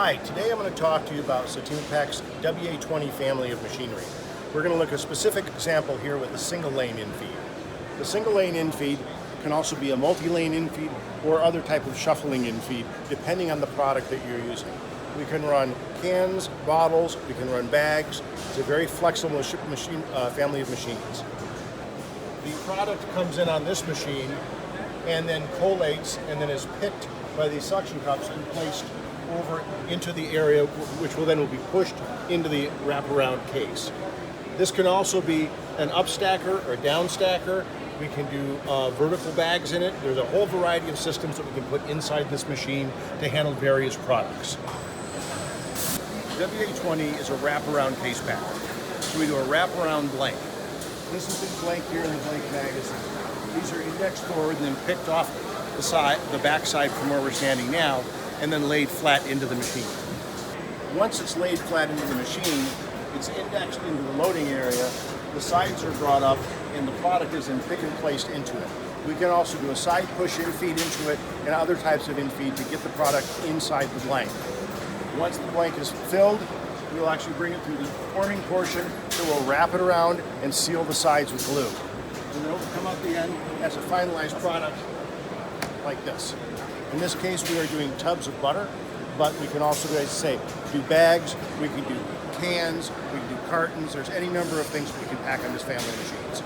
Hi, today I'm going to talk to you about Sotemapack's WA20 family of machinery. We're going to look at a specific example here with a single lane infeed. The single lane infeed can also be a multi-lane infeed or other type of shuffling infeed depending on the product that you're using. We can run cans, bottles, we can run bags. It's a very flexible family of machines. The product comes in on this machine and then collates and then is picked by these suction cups and placed over into the area which will then be pushed into the wraparound case. This can also be an upstacker or downstacker. We can do vertical bags in it. There's a whole variety of systems that we can put inside this machine to handle various products. WA20 is a wraparound case packer. So we do a wraparound blank. This is the blank here in the blank magazine. These are indexed forward and then picked off the back side from where we're standing now and then laid flat into the machine. Once it's laid flat into the machine, it's indexed into the loading area, the sides are brought up, and the product is then pick and placed into it. We can also do a side push infeed into it and other types of infeed to get the product inside the blank. Once the blank is filled, we'll actually bring it through the forming portion, so we'll wrap it around and seal the sides with glue. And then it'll come out the end as a finalized product like this. In this case, we are doing tubs of butter, but we can also, as I say, do bags, we can do cans, we can do cartons. There's any number of things we can pack on this family of machines.